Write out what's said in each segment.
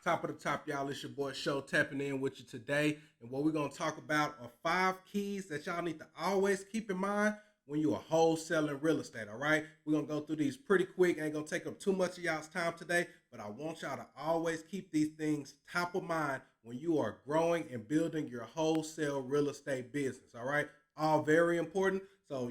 Top of the top, y'all. It's your boy Show tapping in with you today. And what we're going to talk about are 5 keys that y'all need to always keep in mind when you are wholesaling real estate. All right. We're going to go through these pretty quick. Ain't going to take up too much of y'all's time today, but I want y'all to always keep these things top of mind when you are growing and building your wholesale real estate business. All right. All very important. So,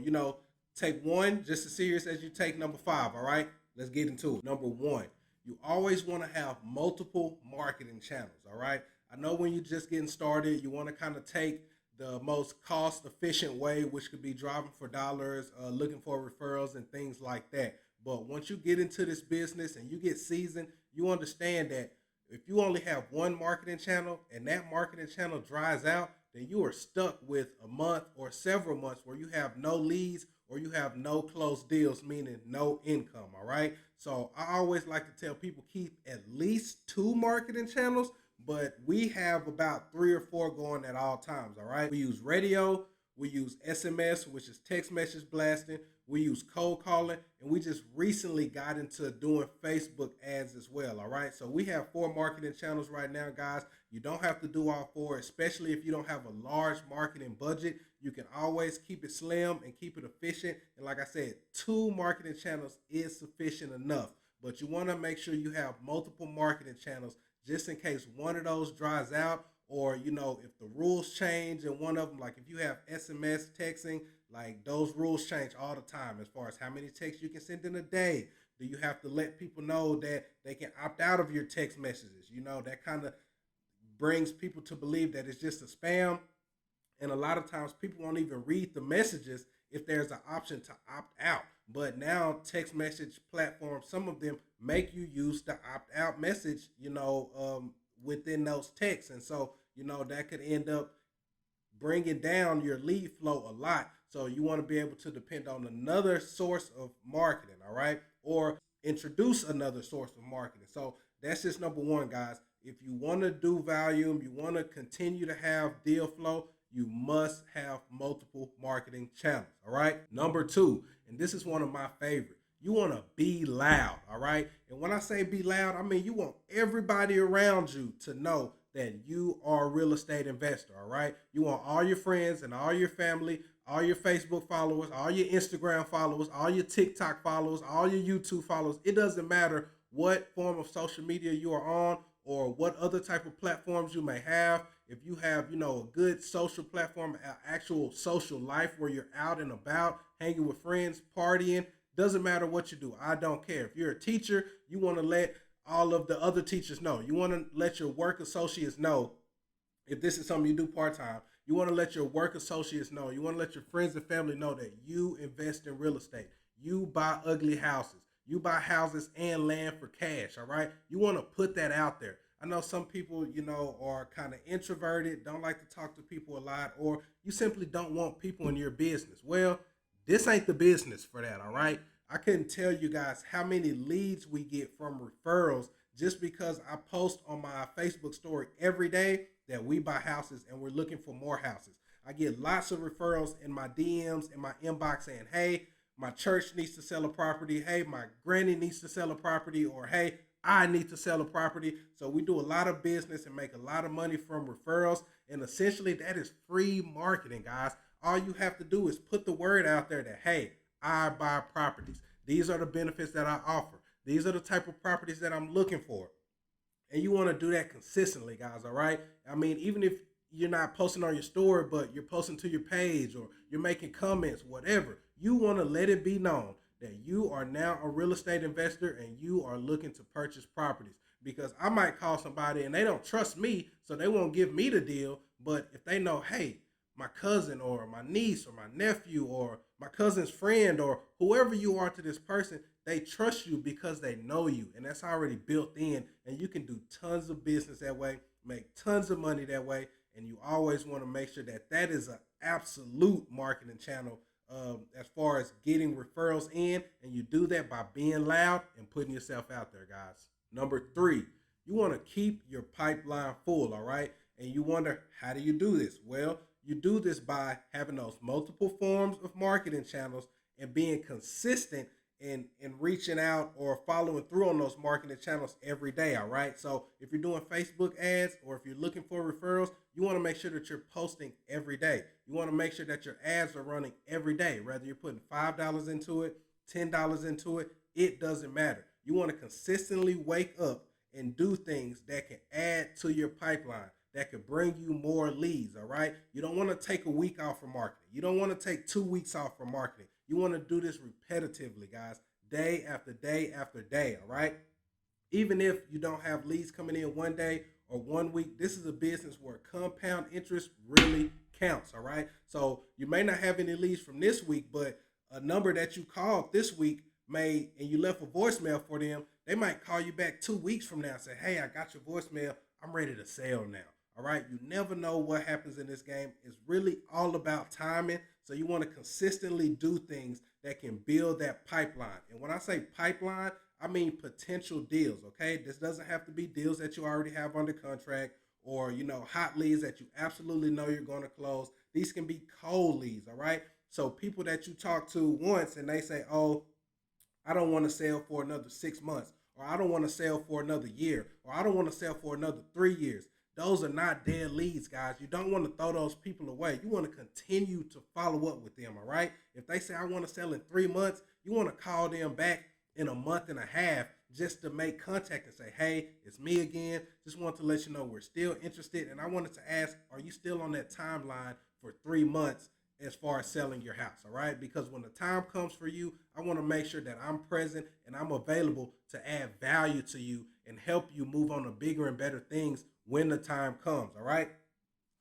take one just as serious as you take number 5. All right. Let's get into it. Number 1. You always want to have multiple marketing channels, all right? I know when you're just getting started, you want to kind of take the most cost efficient way, which could be driving for dollars, looking for referrals and things like that. But once you get into this business and you get seasoned, you understand that if you only have one marketing channel and that marketing channel dries out, then you are stuck with a month or several months where you have no leads or you have no closed deals, meaning no income, all right? So I always like to tell people keep at least 2 marketing channels, but we have about 3 or 4 going at all times, all right? We use radio, we use SMS, which is text message blasting, we use cold calling, and we just recently got into doing Facebook ads as well, all right? So we have 4 marketing channels right now, guys. You don't have to do all 4, especially if you don't have a large marketing budget. You can always keep it slim and keep it efficient. And like I said, 2 marketing channels is sufficient enough. But you want to make sure you have multiple marketing channels just in case one of those dries out, or if the rules change in one of them, like if you have SMS texting, like those rules change all the time as far as how many texts you can send in a day. Do you have to let people know that they can opt out of your text messages? That kind of brings people to believe that it's just a spam. And a lot of times people won't even read the messages if there's an option to opt out. But now text message platforms, some of them make you use the opt out message, within those texts. And so, that could end up bringing down your lead flow a lot. So you want to be able to depend on another source of marketing, all right? Or introduce another source of marketing. So that's just number 1, guys. If you want to do volume, you want to continue to have deal flow, you must have multiple marketing channels, all right? Number 2, and this is one of my favorites. You want to be loud, all right? And when I say be loud, I mean you want everybody around you to know that you are a real estate investor, all right? You want all your friends and all your family, all your Facebook followers, all your Instagram followers, all your TikTok followers, all your YouTube followers. It doesn't matter what form of social media you are on or what other type of platforms you may have. If you have, a good social platform, an actual social life where you're out and about, hanging with friends, partying, doesn't matter what you do. I don't care. If you're a teacher, you want to let all of the other teachers know. You want to let your work associates know if this is something you do part-time. You want to let your work associates know. You want to let your friends and family know that you invest in real estate. You buy ugly houses. You buy houses and land for cash, all right? You want to put that out there. I know some people, are kind of introverted, don't like to talk to people a lot, or you simply don't want people in your business. Well, this ain't the business for that, all right? I couldn't tell you guys how many leads we get from referrals just because I post on my Facebook story every day that we buy houses and we're looking for more houses. I get lots of referrals in my DMs, in my inbox saying, hey, my church needs to sell a property. Hey, my granny needs to sell a property. Or, hey, I need to sell a property. So we do a lot of business and make a lot of money from referrals. And essentially that is free marketing, guys. All you have to do is put the word out there that, hey, I buy properties. These are the benefits that I offer. These are the type of properties that I'm looking for. And you want to do that consistently, guys, all right? I mean, even if you're not posting on your story, but you're posting to your page or you're making comments, whatever, you want to let it be known that you are now a real estate investor and you are looking to purchase properties. Because I might call somebody and they don't trust me, so they won't give me the deal. But if they know, hey, my cousin or my niece or my nephew or my cousin's friend or whoever you are to this person, they trust you because they know you, and that's already built in, and you can do tons of business that way, make tons of money that way, and you always want to make sure that that is an absolute marketing channel as far as getting referrals in, and you do that by being loud and putting yourself out there, guys. Number 3, you want to keep your pipeline full, all right? And you wonder, how do you do this? Well, you do this by having those multiple forms of marketing channels and being consistent and reaching out or following through on those marketing channels every day. All right. So if you're doing Facebook ads or if you're looking for referrals, you want to make sure that you're posting every day. You want to make sure that your ads are running every day, whether you're putting $5 into it, $10 into it, it doesn't matter. You want to consistently wake up and do things that can add to your pipeline, that could bring you more leads. All right. You don't want to take a week off from marketing. You don't want to take 2 weeks off from marketing. You want to do this repetitively, guys, day after day after day. All right. Even if you don't have leads coming in one day or 1 week, this is a business where compound interest really counts. All right. So you may not have any leads from this week, but a number that you called this week and you left a voicemail for them, they might call you back 2 weeks from now and say, hey, I got your voicemail. I'm ready to sell now. All right. You never know what happens in this game. It's really all about timing. So you want to consistently do things that can build that pipeline. And when I say pipeline, I mean potential deals. Okay. This doesn't have to be deals that you already have under contract or, hot leads that you absolutely know you're going to close. These can be cold leads. All right. So people that you talk to once and they say, oh, I don't want to sell for another 6 months, or I don't want to sell for another year, or I don't want to sell for another 3 years. Those are not dead leads, guys. You don't want to throw those people away. You want to continue to follow up with them, all right? If they say, I want to sell in 3 months, you want to call them back in a month and a half just to make contact and say, hey, it's me again. Just want to let you know we're still interested. And I wanted to ask, are you still on that timeline for 3 months as far as selling your house, all right? Because when the time comes for you, I want to make sure that I'm present and I'm available to add value to you and help you move on to bigger and better things when the time comes, all right?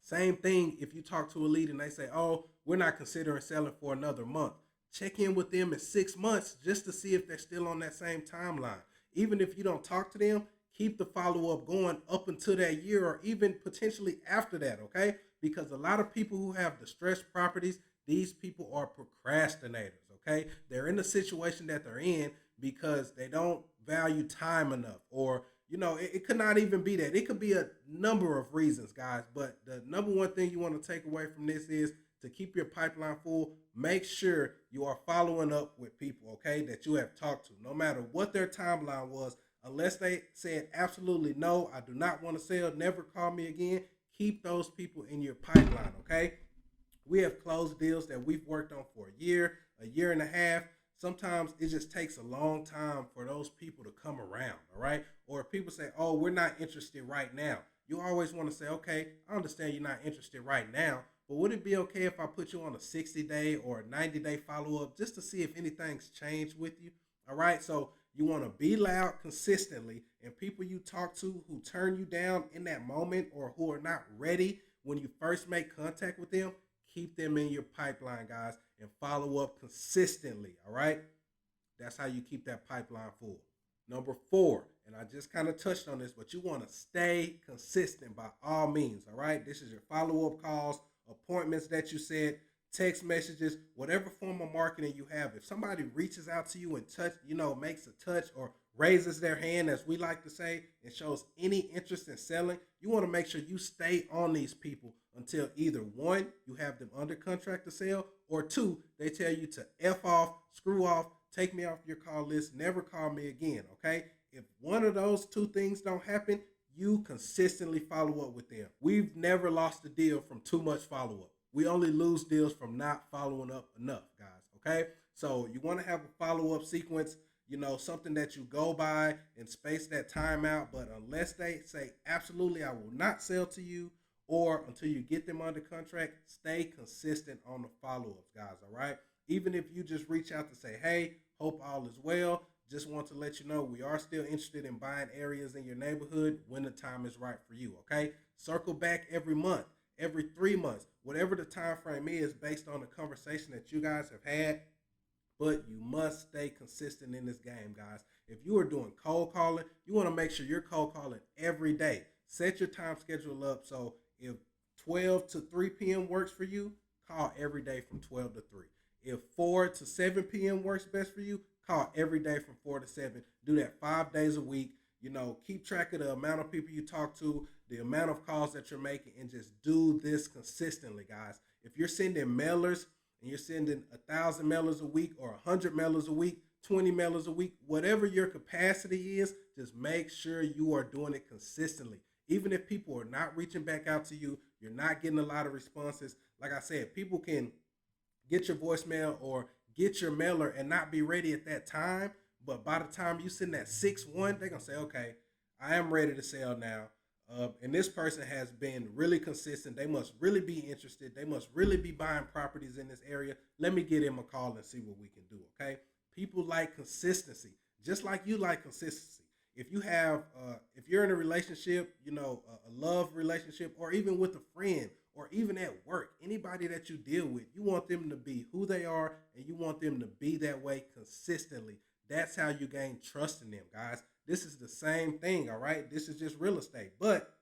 Same thing if you talk to a lead and they say, oh, we're not considering selling for another month. Check in with them in 6 months just to see if they're still on that same timeline. Even if you don't talk to them, keep the follow-up going up until that year or even potentially after that, okay? Because a lot of people who have distressed properties, these people are procrastinators, okay? They're in the situation that they're in because they don't value time enough, or it could not even be that. It could be a number of reasons, guys, but the number one thing you want to take away from this is to keep your pipeline full. Make sure you are following up with people, okay, that you have talked to, no matter what their timeline was. Unless they said absolutely no, I do not want to sell, never call me again, keep those people in your pipeline, okay? We have closed deals that we've worked on for a year and a half. Sometimes it just takes a long time for those people to come around, all right? Or if people say, oh, we're not interested right now. You always want to say, okay, I understand you're not interested right now, but would it be okay if I put you on a 60-day or a 90-day follow-up just to see if anything's changed with you? All right, so you want to be loud consistently, and people you talk to who turn you down in that moment or who are not ready when you first make contact with them, keep them in your pipeline, guys, and follow up consistently, all right? That's how you keep that pipeline full. Number 4, and I just kind of touched on this, but you want to stay consistent by all means, all right? This is your follow-up calls, appointments that you set, text messages, whatever form of marketing you have. If somebody reaches out to you and makes a touch or raises their hand, as we like to say, and shows any interest in selling, you want to make sure you stay on these people until either 1, you have them under contract to sell, or 2, they tell you to F off, screw off, take me off your call list, never call me again, okay? If one of those 2 things don't happen, you consistently follow up with them. We've never lost a deal from too much follow-up. We only lose deals from not following up enough, guys, okay? So you want to have a follow-up sequence, something that you go by and space that time out. But unless they say, absolutely, I will not sell to you, or until you get them under contract, stay consistent on the follow-ups, guys, all right? Even if you just reach out to say, hey, hope all is well, just want to let you know we are still interested in buying areas in your neighborhood when the time is right for you, okay? Circle back every month, every 3 months, whatever the time frame is based on the conversation that you guys have had. But you must stay consistent in this game, guys. If you are doing cold calling, you want to make sure you're cold calling every day. Set your time schedule up so if 12 to 3 p.m. works for you, call every day from 12 to 3. If 4 to 7 p.m. works best for you, call every day from 4 to 7. Do that 5 days a week. Keep track of the amount of people you talk to, the amount of calls that you're making, and just do this consistently, guys. If you're sending mailers and you're sending 1,000 mailers a week or 100 mailers a week, 20 mailers a week, whatever your capacity is, just make sure you are doing it consistently. Even if people are not reaching back out to you, you're not getting a lot of responses. Like I said, people can get your voicemail or get your mailer and not be ready at that time. But by the time you send that 6-1, they're going to say, okay, I am ready to sell now. And this person has been really consistent. They must really be interested. They must really be buying properties in this area. Let me give them a call and see what we can do. Okay. People like consistency, just like you like consistency. If you're in a relationship, a love relationship, or even with a friend, or even at work, anybody that you deal with, you want them to be who they are, and you want them to be that way consistently. That's how you gain trust in them, guys. This is the same thing, all right? This is just real estate. But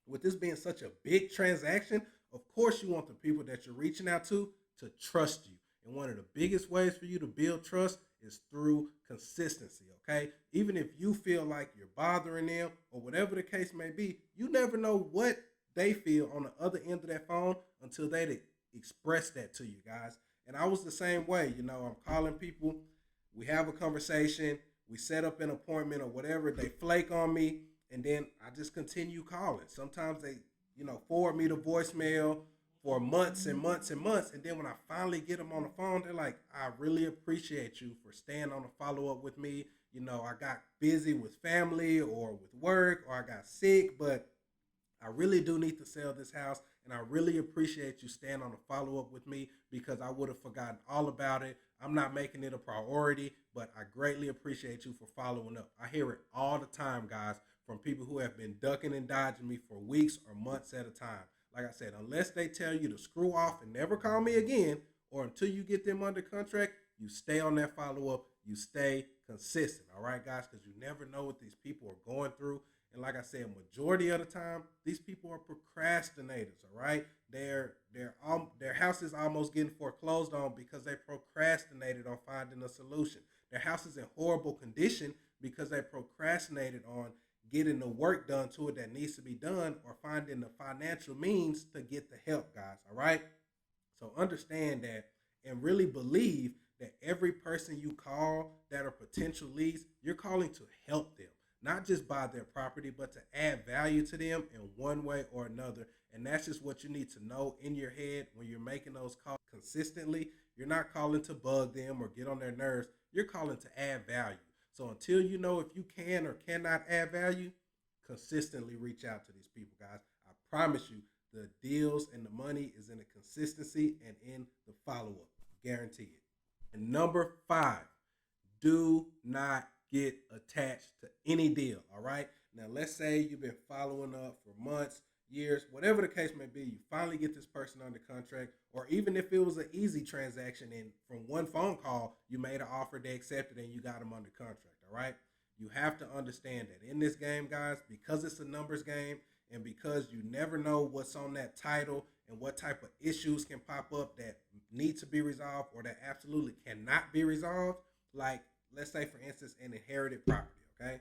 with this being such a big transaction, of course you want the people that you're reaching out to trust you. And one of the biggest ways for you to build trust is through consistency, okay? Even if you feel like you're bothering them or whatever the case may be, you never know what they feel on the other end of that phone until they express that to you, guys. And I was the same way. I'm calling people, we have a conversation, we set up an appointment or whatever, they flake on me, and then I just continue calling. Sometimes they, forward me the voicemail for months and months and months, and then when I finally get them on the phone, they're like, I really appreciate you for staying on the follow-up with me. I got busy with family or with work, or I got sick, but I really do need to sell this house, and I really appreciate you staying on the follow-up with me because I would have forgotten all about it. I'm not making it a priority, but I greatly appreciate you for following up. I hear it all the time, guys, from people who have been ducking and dodging me for weeks or months at a time. Like I said, unless they tell you to screw off and never call me again, or until you get them under contract, you stay on that follow-up, you stay consistent, all right, guys, because you never know what these people are going through. And like I said, majority of the time, these people are procrastinators, all right? Their house is almost getting foreclosed on because they procrastinated on finding a solution. Their house is in horrible condition because they procrastinated on getting the work done to it that needs to be done or finding the financial means to get the help, guys, all right? So understand that and really believe that every person you call that are potential leads, you're calling to help them. Not just buy their property, but to add value to them in one way or another. And that's just what you need to know in your head when you're making those calls consistently. You're not calling to bug them or get on their nerves. You're calling to add value. So until you know if you can or cannot add value, consistently reach out to these people, guys. I promise you, the deals and the money is in the consistency and in the follow-up. Guarantee it. And number 5, do not get attached to any deal, all right? Now, let's say you've been following up for months, years, whatever the case may be. You finally get this person under contract, or even if it was an easy transaction and from one phone call, you made an offer, they accepted, and you got them under contract, all right? You have to understand that in this game, guys, because it's a numbers game and because you never know what's on that title and what type of issues can pop up that need to be resolved or that absolutely cannot be resolved, like let's say, for instance, an inherited property, okay?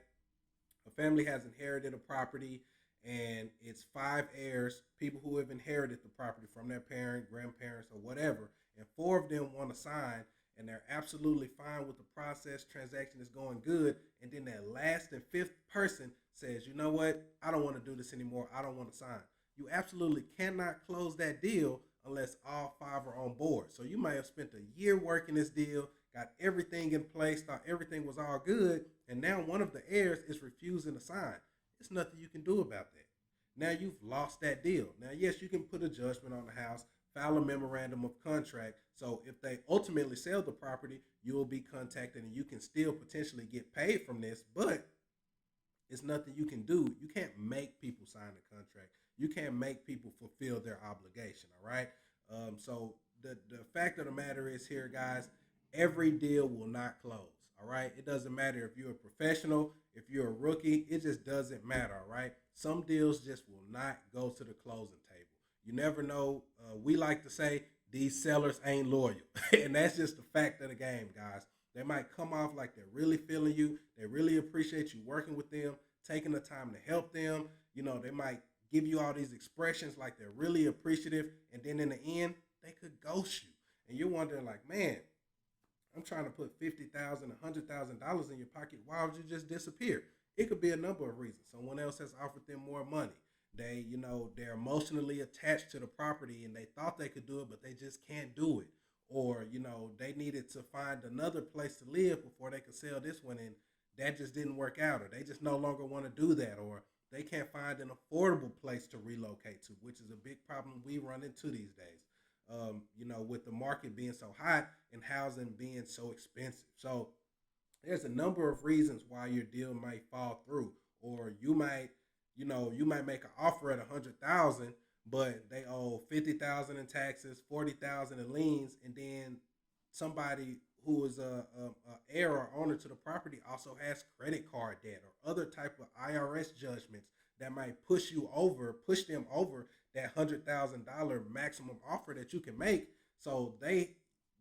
A family has inherited a property and it's 5 heirs, people who have inherited the property from their parent, grandparents, or whatever, and 4 of them want to sign and they're absolutely fine with the process, transaction is going good, and then that last and 5th person says, you know what, I don't want to do this anymore, I don't want to sign. You absolutely cannot close that deal unless all 5 are on board. So you might have spent a year working this deal, got everything in place, thought everything was all good, and now one of the heirs is refusing to sign. There's nothing you can do about that. Now you've lost that deal. Now, yes, you can put a judgment on the house, file a memorandum of contract, so if they ultimately sell the property, you will be contacted and you can still potentially get paid from this, but it's nothing you can do. You can't make people sign the contract. You can't make people fulfill their obligation, all right? So the fact of the matter is here, guys, every deal will not close, all right? It doesn't matter if you're a professional, if you're a rookie, it just doesn't matter, all right? Some deals just will not go to the closing table. You never know. We like to say these sellers ain't loyal, and that's just the fact of the game, guys. They might come off like they're really feeling you. They really appreciate you working with them, taking the time to help them. They might give you all these expressions like they're really appreciative, and then in the end, they could ghost you. And you're wondering like, man, I'm trying to put $50,000, $100,000 in your pocket. Why would you just disappear? It could be a number of reasons. Someone else has offered them more money. They're emotionally attached to the property and they thought they could do it, but they just can't do it. Or, they needed to find another place to live before they could sell this one, and that just didn't work out, or they just no longer want to do that, or they can't find an affordable place to relocate to, which is a big problem we run into these days. With the market being so hot and housing being so expensive. So there's a number of reasons why your deal might fall through, or you might make an offer at 100,000, but they owe 50,000 in taxes, 40,000 in liens, and then somebody who is a heir or owner to the property also has credit card debt or other type of IRS judgments that might push them over that $100,000 maximum offer that you can make. So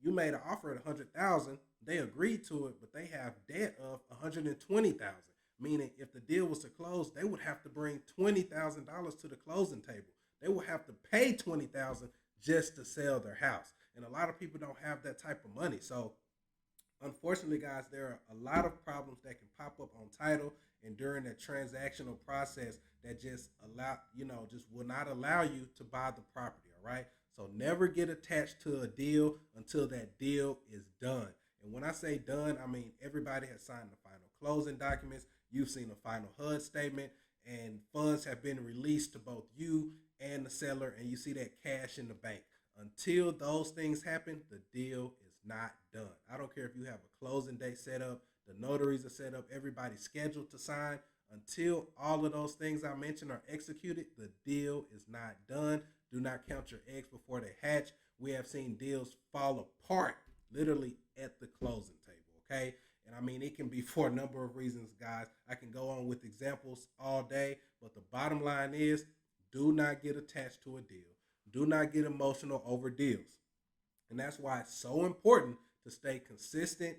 you made an offer at 100,000, they agreed to it, but they have debt of 120,000. Meaning, if the deal was to close, they would have to bring $20,000 to the closing table. They would have to pay $20,000 just to sell their house, and a lot of people don't have that type of money. So unfortunately, guys, there are a lot of problems that can pop up on title and during that transactional process that just will not allow you to buy the property. All right. So never get attached to a deal until that deal is done. And when I say done, I mean everybody has signed the final closing documents. You've seen the final HUD statement, and funds have been released to both you and the seller, and you see that cash in the bank. Until those things happen, the deal is not done. I don't care if you have a closing date set up, the notaries are set up, everybody's scheduled to sign. Until all of those things I mentioned are executed, the deal is not done. Do not count your eggs before they hatch. We have seen deals fall apart literally at the closing table, okay? And I mean, it can be for a number of reasons, guys. I can go on with examples all day, but the bottom line is do not get attached to a deal. Do not get emotional over deals. And that's why it's so important to stay consistent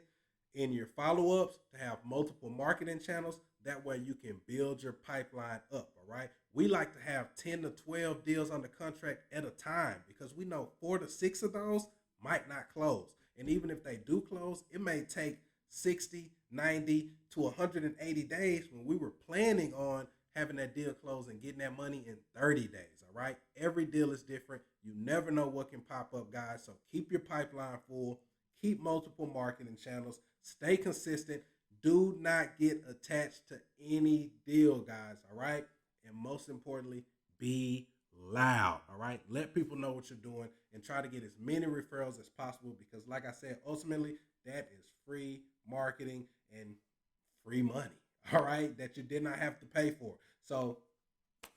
in your follow-ups, to have multiple marketing channels. That way you can build your pipeline up, all right? We like to have 10 to 12 deals under contract at a time because we know 4 to 6 of those might not close. And even if they do close, it may take 60, 90 to 180 days when we were planning on having that deal close and getting that money in 30 days, all right? Every deal is different. You never know what can pop up, guys. So keep your pipeline full. Keep multiple marketing channels. Stay consistent. Do not get attached to any deal, guys, all right? And most importantly, be loud, all right? Let people know what you're doing and try to get as many referrals as possible because, like I said, ultimately, that is free marketing and free money, all right, that you did not have to pay for. So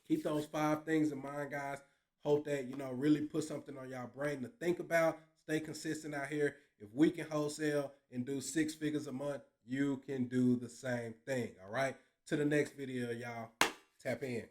keep those 5 things in mind, guys. Hope that, really put something on y'all brain to think about. Stay consistent out here. If we can wholesale and do 6 figures a month, you can do the same thing, all right? To the next video, y'all. Tap in.